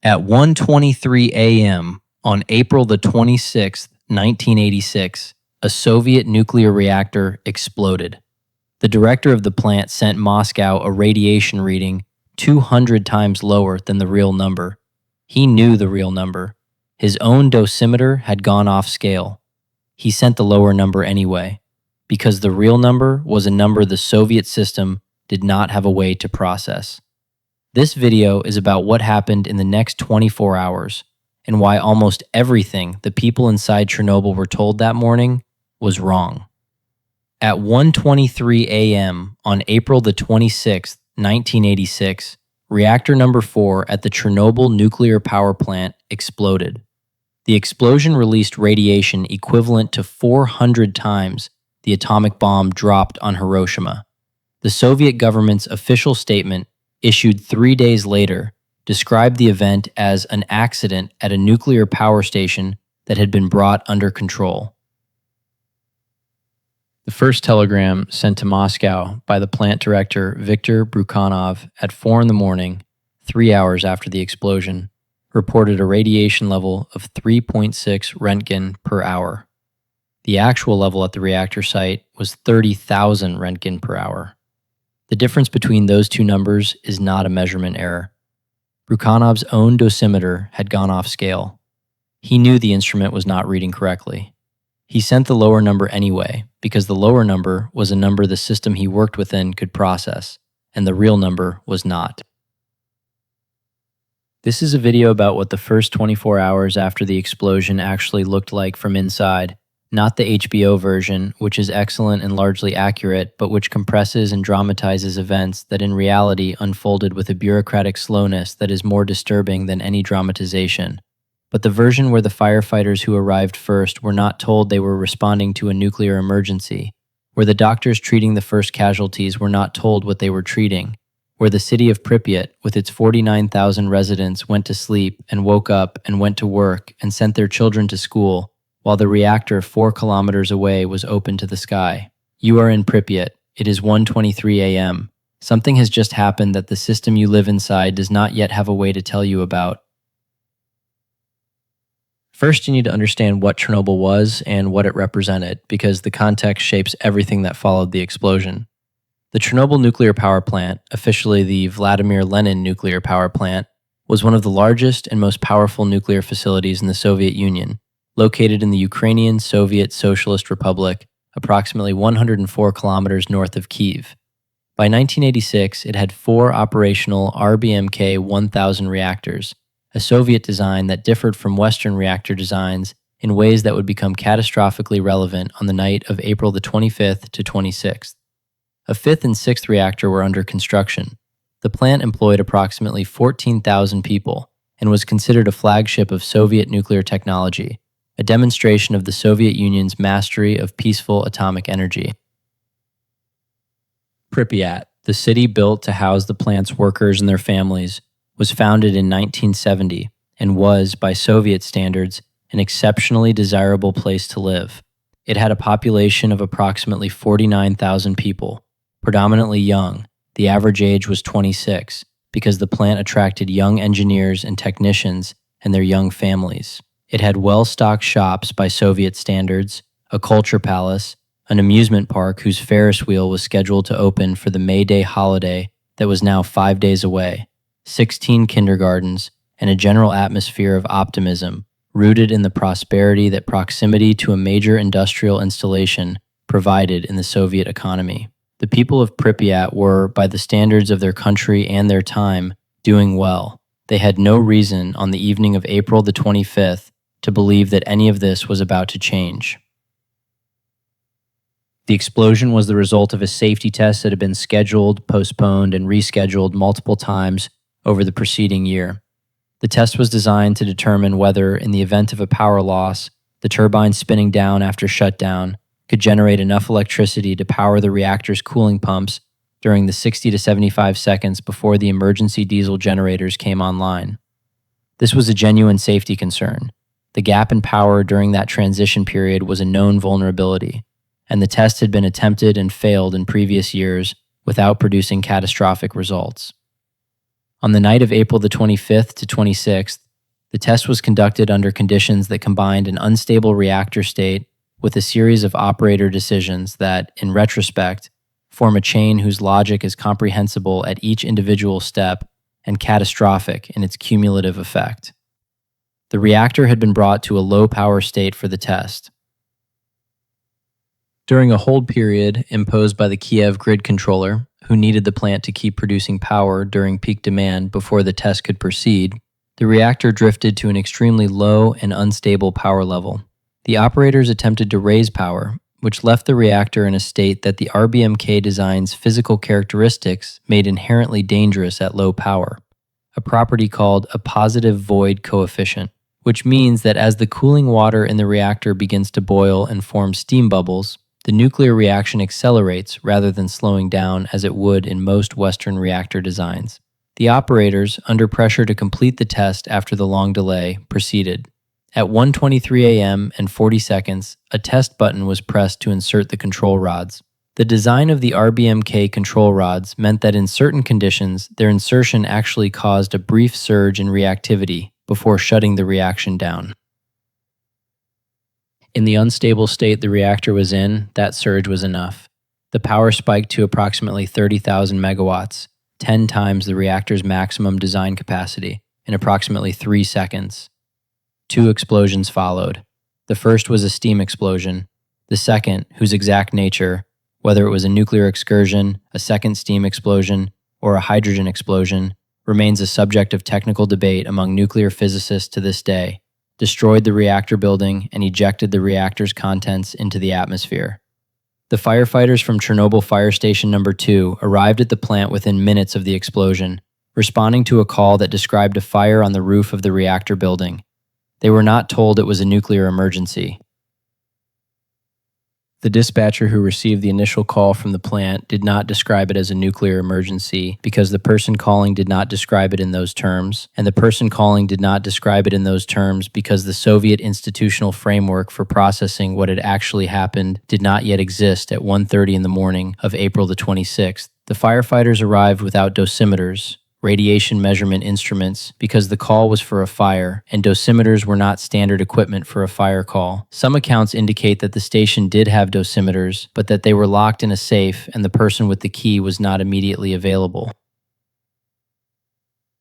At 1:23 a.m. on April the 26th, 1986, a Soviet nuclear reactor exploded. The director of the plant sent Moscow a radiation reading 200 times lower than the real number. He knew the real number. His own dosimeter had gone off scale. He sent the lower number anyway, because the real number was a number the Soviet system did not have a way to process. This video is about what happened in the next 24 hours and why almost everything the people inside Chernobyl were told that morning was wrong. At 1:23 a.m. on April the 26th, 1986, reactor number 4 at the Chernobyl nuclear power plant exploded. The explosion released radiation equivalent to 400 times the atomic bomb dropped on Hiroshima. The Soviet government's official statement, issued 3 days later, described the event as an accident at a nuclear power station that had been brought under control. The first telegram sent to Moscow by the plant director Viktor Bryukhanov at 4 in the morning, 3 hours after the explosion, reported a radiation level of 3.6 Röntgen per hour. The actual level at the reactor site was 30,000 Röntgen per hour. The difference between those two numbers is not a measurement error. Brukhanov's own dosimeter had gone off scale. He knew the instrument was not reading correctly. He sent the lower number anyway, because the lower number was a number the system he worked within could process, and the real number was not. This is a video about what the first 24 hours after the explosion actually looked like from inside, not the HBO version, which is excellent and largely accurate, but which compresses and dramatizes events that in reality unfolded with a bureaucratic slowness that is more disturbing than any dramatization. But the version where the firefighters who arrived first were not told they were responding to a nuclear emergency, where the doctors treating the first casualties were not told what they were treating, where the city of Pripyat, with its 49,000 residents, went to sleep and woke up and went to work and sent their children to school, while the reactor 4 kilometers away was open to the sky. You are in Pripyat. It is 1:23 a.m. Something has just happened that the system you live inside does not yet have a way to tell you about. First, you need to understand what Chernobyl was and what it represented, because the context shapes everything that followed the explosion. The Chernobyl nuclear power plant, officially the Vladimir Lenin nuclear power plant, was one of the largest and most powerful nuclear facilities in the Soviet Union, located in the Ukrainian Soviet Socialist Republic, approximately 104 kilometers north of Kyiv. By 1986, it had 4 operational rbmk 1000 reactors, a Soviet design that differed from Western reactor designs in ways that would become catastrophically relevant on the night of April the 25th to 26th. A 5th and 6th reactor were under construction. The plant employed approximately 14,000 people and was considered a flagship of Soviet nuclear technology, a demonstration of the Soviet Union's mastery of peaceful atomic energy. Pripyat, the city built to house the plant's workers and their families, was founded in 1970 and was, by Soviet standards, an exceptionally desirable place to live. It had a population of approximately 49,000 people, predominantly young. The average age was 26, because the plant attracted young engineers and technicians and their young families. It had well-stocked shops by Soviet standards, a culture palace, an amusement park whose Ferris wheel was scheduled to open for the May Day holiday that was now 5 days away, 16 kindergartens, and a general atmosphere of optimism, rooted in the prosperity that proximity to a major industrial installation provided in the Soviet economy. The people of Pripyat were, by the standards of their country and their time, doing well. They had no reason on the evening of April the 25th to believe that any of this was about to change. The explosion was the result of a safety test that had been scheduled, postponed, and rescheduled multiple times over the preceding year. The test was designed to determine whether, in the event of a power loss, the turbine spinning down after shutdown could generate enough electricity to power the reactor's cooling pumps during the 60 to 75 seconds before the emergency diesel generators came online. This was a genuine safety concern. The gap in power during that transition period was a known vulnerability, and the test had been attempted and failed in previous years without producing catastrophic results. On the night of April the 25th to 26th, the test was conducted under conditions that combined an unstable reactor state with a series of operator decisions that, in retrospect, form a chain whose logic is comprehensible at each individual step and catastrophic in its cumulative effect. The reactor had been brought to a low power state for the test. During a hold period imposed by the Kyiv grid controller, who needed the plant to keep producing power during peak demand before the test could proceed, the reactor drifted to an extremely low and unstable power level. The operators attempted to raise power, which left the reactor in a state that the rbmk design's physical characteristics made inherently dangerous at low power, a property called a positive void coefficient, which means that as the cooling water in the reactor begins to boil and form steam bubbles, the nuclear reaction accelerates rather than slowing down as it would in most Western reactor designs. The operators, under pressure to complete the test after the long delay, proceeded. At 1:23 a.m. and 40 seconds, a test button was pressed to insert the control rods. The design of the rbmk control rods meant that in certain conditions, their insertion actually caused a brief surge in reactivity before shutting the reaction down. In the unstable state the reactor was in, that surge was enough. The power spiked to approximately 30,000 megawatts, 10 times the reactor's maximum design capacity, in approximately 3 seconds. 2 explosions followed. The first was a steam explosion. The second, whose exact nature, whether it was a nuclear excursion, a second steam explosion, or a hydrogen explosion, remains a subject of technical debate among nuclear physicists to this day, destroyed the reactor building and ejected the reactor's contents into the atmosphere. The firefighters from Chernobyl Fire Station No. 2 arrived at the plant within minutes of the explosion, responding to a call that described a fire on the roof of the reactor building. They were not told it was a nuclear emergency. The dispatcher who received the initial call from the plant did not describe it as a nuclear emergency because the person calling did not describe it in those terms, and the person calling did not describe it in those terms because the Soviet institutional framework for processing what had actually happened did not yet exist at 1:30 in the morning of April the 26th. The firefighters arrived without dosimeters, radiation measurement instruments, because the call was for a fire, and dosimeters were not standard equipment for a fire call. Some accounts indicate that the station did have dosimeters, but that they were locked in a safe and the person with the key was not immediately available.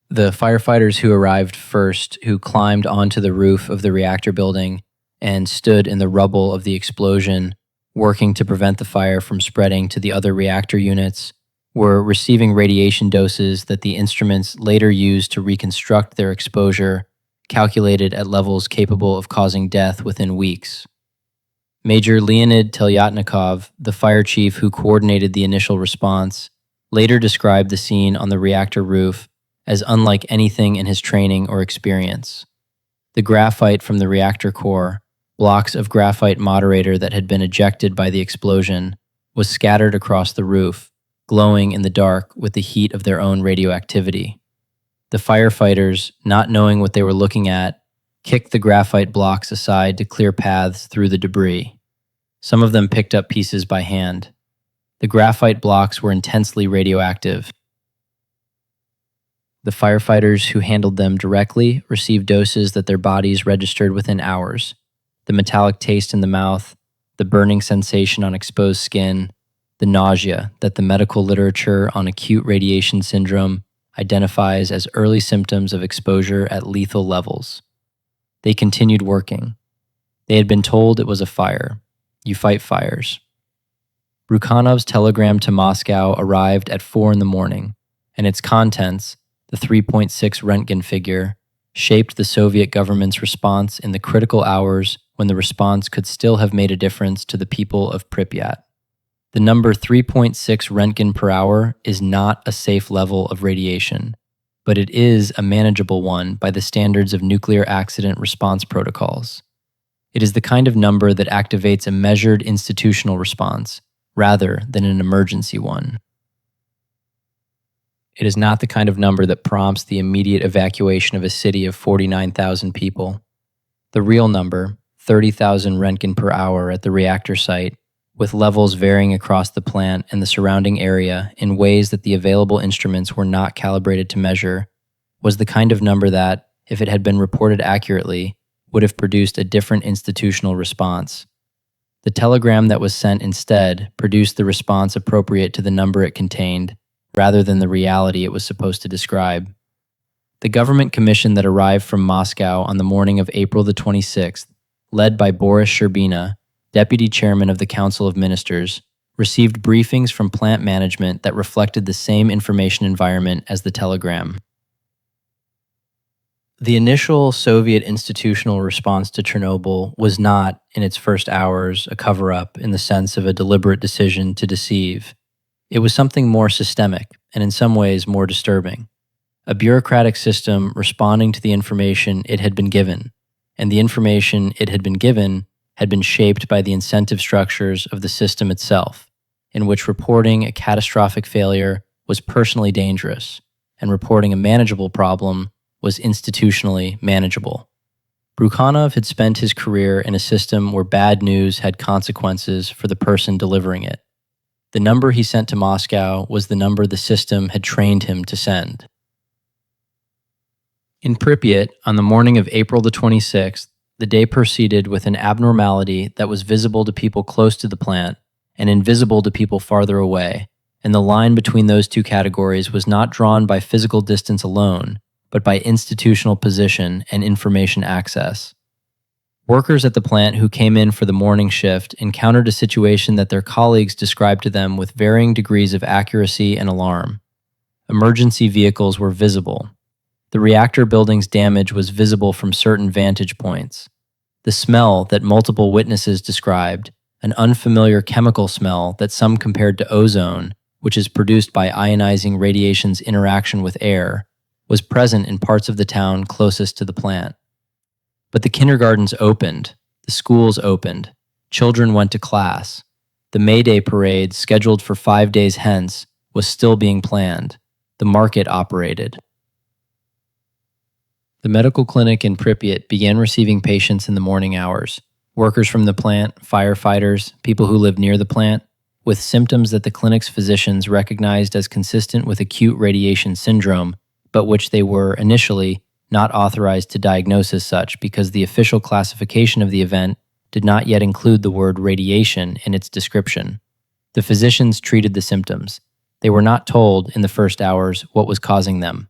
The firefighters who arrived first, who climbed onto the roof of the reactor building and stood in the rubble of the explosion, working to prevent the fire from spreading to the other reactor units, were receiving radiation doses that the instruments later used to reconstruct their exposure, calculated at levels capable of causing death within weeks. Major Leonid Telyatnikov, the fire chief who coordinated the initial response, later described the scene on the reactor roof as unlike anything in his training or experience. The graphite from the reactor core, blocks of graphite moderator that had been ejected by the explosion, was scattered across the roof, glowing in the dark with the heat of their own radioactivity. The firefighters, not knowing what they were looking at, kicked the graphite blocks aside to clear paths through the debris. Some of them picked up pieces by hand. The graphite blocks were intensely radioactive. The firefighters who handled them directly received doses that their bodies registered within hours. The metallic taste in the mouth, the burning sensation on exposed skin, the nausea that the medical literature on acute radiation syndrome identifies as early symptoms of exposure at lethal levels. They continued working. They had been told it was a fire. You fight fires. Brukhanov's telegram to Moscow arrived at 4 in the morning, and its contents, the 3.6 Röntgen figure, shaped the Soviet government's response in the critical hours when the response could still have made a difference to the people of Pripyat. The number 3.6 Röntgen per hour is not a safe level of radiation, but it is a manageable one by the standards of nuclear accident response protocols. It is the kind of number that activates a measured institutional response, rather than an emergency one. It is not the kind of number that prompts the immediate evacuation of a city of 49,000 people. The real number, 30,000 Röntgen per hour at the reactor site, with levels varying across the plant and the surrounding area in ways that the available instruments were not calibrated to measure, was the kind of number that, if it had been reported accurately, would have produced a different institutional response. The telegram that was sent instead produced the response appropriate to the number it contained, rather than the reality it was supposed to describe. The government commission that arrived from Moscow on the morning of April the 26th, led by Boris Sherbina, deputy chairman of the Council of Ministers, received briefings from plant management that reflected the same information environment as the telegram. The initial Soviet institutional response to Chernobyl was not, in its first hours, a cover-up in the sense of a deliberate decision to deceive. It was something more systemic, and in some ways more disturbing. A bureaucratic system responding to the information it had been given, and the information it had been given had been shaped by the incentive structures of the system itself, in which reporting a catastrophic failure was personally dangerous, and reporting a manageable problem was institutionally manageable. Bryukhanov had spent his career in a system where bad news had consequences for the person delivering it. The number he sent to Moscow was the number the system had trained him to send. In Pripyat, on the morning of April the 26th, the day proceeded with an abnormality that was visible to people close to the plant and invisible to people farther away, and the line between those two categories was not drawn by physical distance alone, but by institutional position and information access. Workers at the plant who came in for the morning shift encountered a situation that their colleagues described to them with varying degrees of accuracy and alarm. Emergency vehicles were visible. The reactor building's damage was visible from certain vantage points. The smell that multiple witnesses described, an unfamiliar chemical smell that some compared to ozone, which is produced by ionizing radiation's interaction with air, was present in parts of the town closest to the plant. But the kindergartens opened, the schools opened, children went to class. The May Day parade, scheduled for 5 days hence, was still being planned. The market operated. The medical clinic in Pripyat began receiving patients in the morning hours, workers from the plant, firefighters, people who lived near the plant, with symptoms that the clinic's physicians recognized as consistent with acute radiation syndrome, but which they were, initially, not authorized to diagnose as such because the official classification of the event did not yet include the word radiation in its description. The physicians treated the symptoms. They were not told, in the first hours, what was causing them.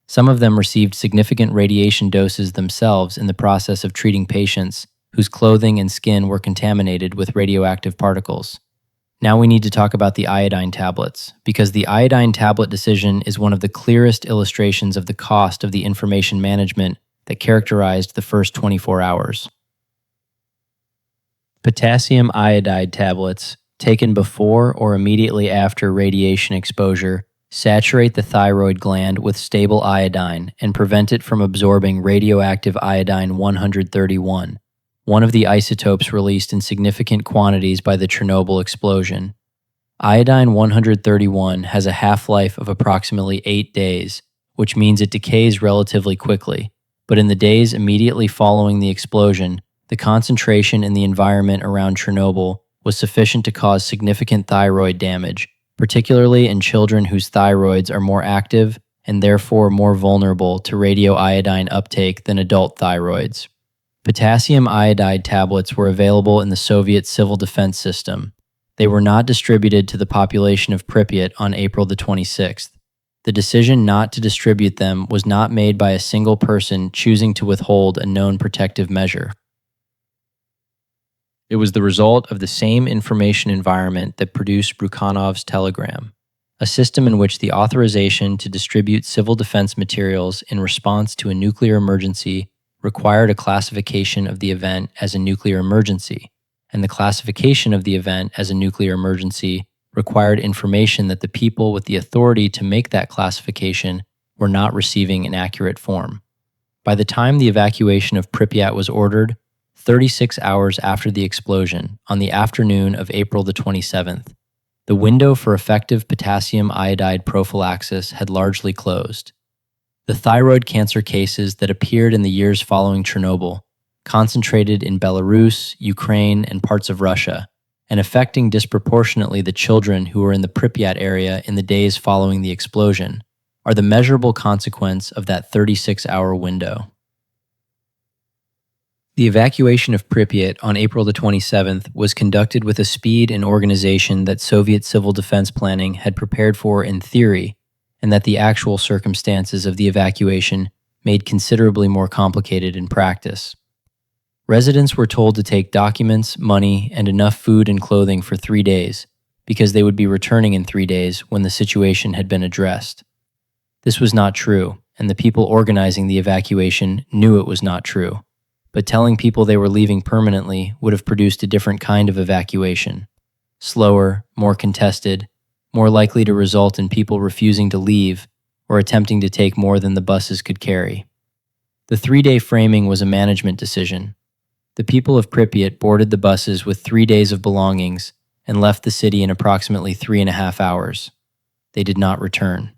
Some of them received significant radiation doses themselves in the process of treating patients whose clothing and skin were contaminated with radioactive particles. Now we need to talk about the iodine tablets, because the iodine tablet decision is one of the clearest illustrations of the cost of the information management that characterized the first 24 hours. Potassium iodide tablets, taken before or immediately after radiation exposure, saturate the thyroid gland with stable iodine and prevent it from absorbing radioactive iodine 131, one of the isotopes released in significant quantities by the Chernobyl explosion. Iodine 131 has a half-life of approximately 8 days, which means it decays relatively quickly, but in the days immediately following the explosion, the concentration in the environment around Chernobyl was sufficient to cause significant thyroid damage, particularly in children whose thyroids are more active and therefore more vulnerable to radioiodine uptake than adult thyroids. Potassium iodide tablets were available in the Soviet civil defense system. They were not distributed to the population of Pripyat on April the 26th. The decision not to distribute them was not made by a single person choosing to withhold a known protective measure. It was the result of the same information environment that produced Brukhanov's telegram, a system in which the authorization to distribute civil defense materials in response to a nuclear emergency required a classification of the event as a nuclear emergency, and the classification of the event as a nuclear emergency required information that the people with the authority to make that classification were not receiving in accurate form. By the time the evacuation of Pripyat was ordered, 36 hours after the explosion, on the afternoon of April the 27th, the window for effective potassium iodide prophylaxis had largely closed. The thyroid cancer cases that appeared in the years following Chernobyl, concentrated in Belarus, Ukraine, and parts of Russia, and affecting disproportionately the children who were in the Pripyat area in the days following the explosion, are the measurable consequence of that 36-hour window. The evacuation of Pripyat on April the 27th was conducted with a speed and organization that Soviet civil defense planning had prepared for in theory, and that the actual circumstances of the evacuation made considerably more complicated in practice. Residents were told to take documents, money, and enough food and clothing for 3 days, because they would be returning in 3 days when the situation had been addressed. This was not true, and the people organizing the evacuation knew it was not true. But telling people they were leaving permanently would have produced a different kind of evacuation. Slower, more contested, more likely to result in people refusing to leave or attempting to take more than the buses could carry. The 3-day framing was a management decision. The people of Pripyat boarded the buses with 3 days of belongings and left the city in approximately 3.5 hours. They did not return.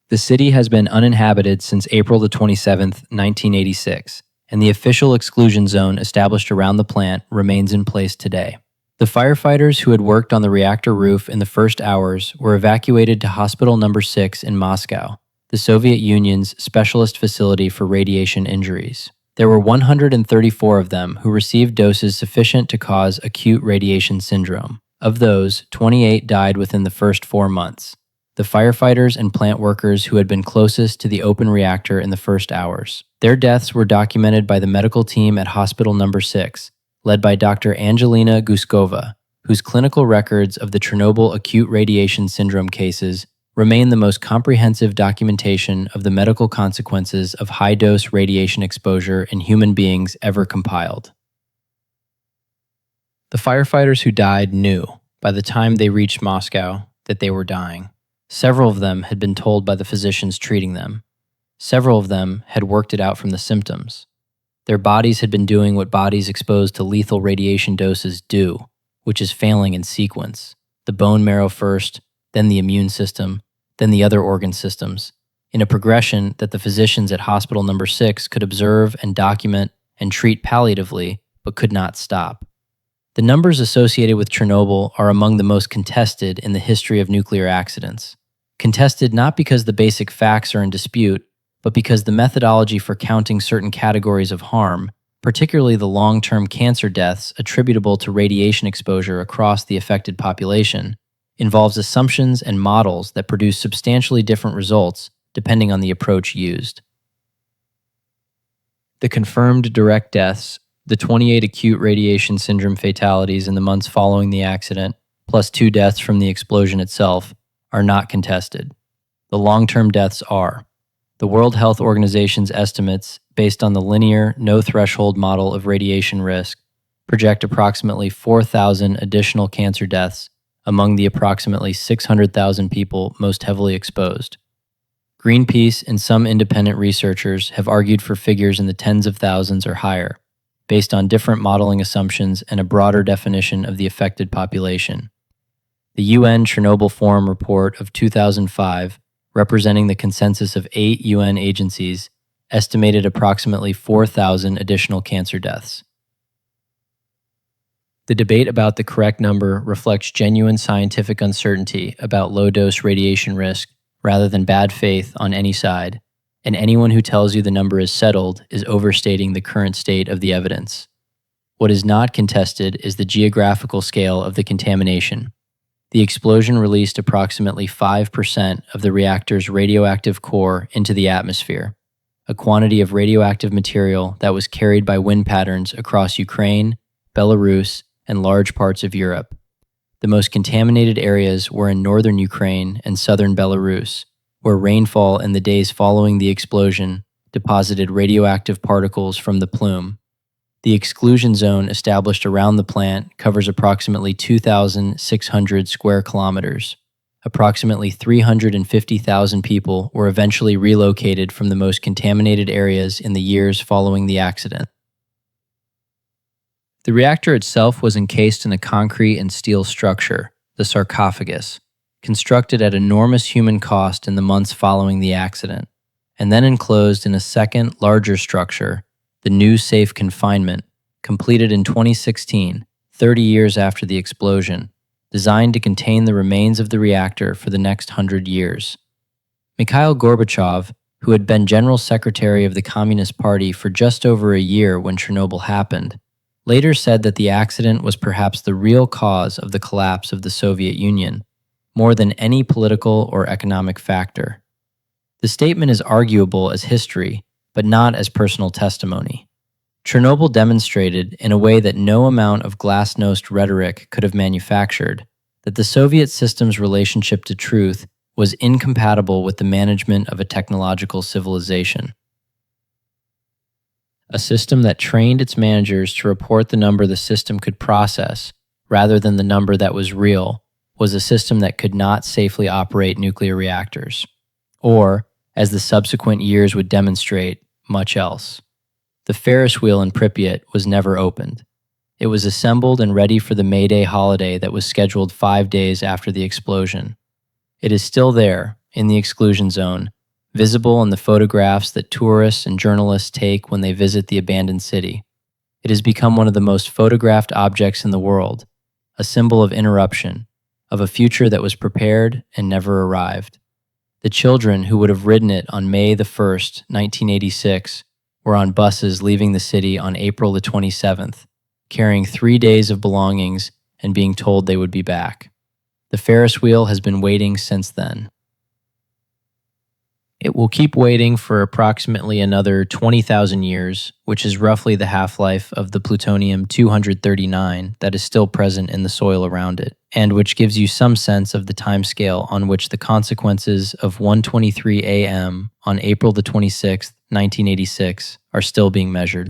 The city has been uninhabited since April the 27th, 1986, and the official exclusion zone established around the plant remains in place today. The firefighters who had worked on the reactor roof in the first hours were evacuated to Hospital No. 6 in Moscow, the Soviet Union's specialist facility for radiation injuries. There were 134 of them who received doses sufficient to cause acute radiation syndrome. Of those, 28 died within the first 4 months. The firefighters and plant workers who had been closest to the open reactor in the first hours. Their deaths were documented by the medical team at Hospital No. 6, led by Dr. Angelina Guskova, whose clinical records of the Chernobyl acute radiation syndrome cases remain the most comprehensive documentation of the medical consequences of high-dose radiation exposure in human beings ever compiled. The firefighters who died knew, by the time they reached Moscow, that they were dying. Several of them had been told by the physicians treating them. Several of them had worked it out from the symptoms. Their bodies had been doing what bodies exposed to lethal radiation doses do, which is failing in sequence. The bone marrow first, then the immune system, then the other organ systems, in a progression that the physicians at Hospital No. 6 could observe and document and treat palliatively, but could not stop. The numbers associated with Chernobyl are among the most contested in the history of nuclear accidents. Contested not because the basic facts are in dispute, but because the methodology for counting certain categories of harm, particularly the long-term cancer deaths attributable to radiation exposure across the affected population, involves assumptions and models that produce substantially different results depending on the approach used. The confirmed direct deaths, the 28 acute radiation syndrome fatalities in the months following the accident, plus 2 deaths from the explosion itself, are not contested. The long-term deaths are. The World Health Organization's estimates, based on the linear, no-threshold model of radiation risk, project approximately 4,000 additional cancer deaths among the approximately 600,000 people most heavily exposed. Greenpeace and some independent researchers have argued for figures in the tens of thousands or higher, based on different modeling assumptions and a broader definition of the affected population. The UN Chernobyl Forum report of 2005, representing the consensus of 8 UN agencies, estimated approximately 4,000 additional cancer deaths. The debate about the correct number reflects genuine scientific uncertainty about low-dose radiation risk rather than bad faith on any side, and anyone who tells you the number is settled is overstating the current state of the evidence. What is not contested is the geographical scale of the contamination. The explosion released approximately 5% of the reactor's radioactive core into the atmosphere, a quantity of radioactive material that was carried by wind patterns across Ukraine, Belarus, and large parts of Europe. The most contaminated areas were in northern Ukraine and southern Belarus, where rainfall in the days following the explosion deposited radioactive particles from the plume. The exclusion zone established around the plant covers approximately 2,600 square kilometers. Approximately 350,000 people were eventually relocated from the most contaminated areas in the years following the accident. The reactor itself was encased in a concrete and steel structure, the sarcophagus, constructed at enormous human cost in the months following the accident, and then enclosed in a second, larger structure, the new safe confinement, completed in 2016, 30 years after the explosion, designed to contain the remains of the reactor for the next 100 years. Mikhail Gorbachev, who had been General Secretary of the Communist Party for just over a year when Chernobyl happened, later said that the accident was perhaps the real cause of the collapse of the Soviet Union, more than any political or economic factor. The statement is arguable as history, but not as personal testimony. Chernobyl demonstrated, in a way that no amount of glasnost rhetoric could have manufactured, that the Soviet system's relationship to truth was incompatible with the management of a technological civilization. A system that trained its managers to report the number the system could process, rather than the number that was real, was a system that could not safely operate nuclear reactors, or, as the subsequent years would demonstrate, much else. The Ferris wheel in Pripyat was never opened. It was assembled and ready for the May Day holiday that was scheduled 5 days after the explosion. It is still there, in the exclusion zone, visible in the photographs that tourists and journalists take when they visit the abandoned city. It has become one of the most photographed objects in the world, a symbol of interruption, of a future that was prepared and never arrived. The children who would have ridden it on May the 1st, 1986, were on buses leaving the city on April the 27th, carrying 3 days of belongings and being told they would be back. The Ferris wheel has been waiting since then. It will keep waiting for approximately another 20,000 years, which is roughly the half-life of the plutonium-239 that is still present in the soil around it, and which gives you some sense of the timescale on which the consequences of 1:23 a.m. on April the 26th, 1986 are still being measured.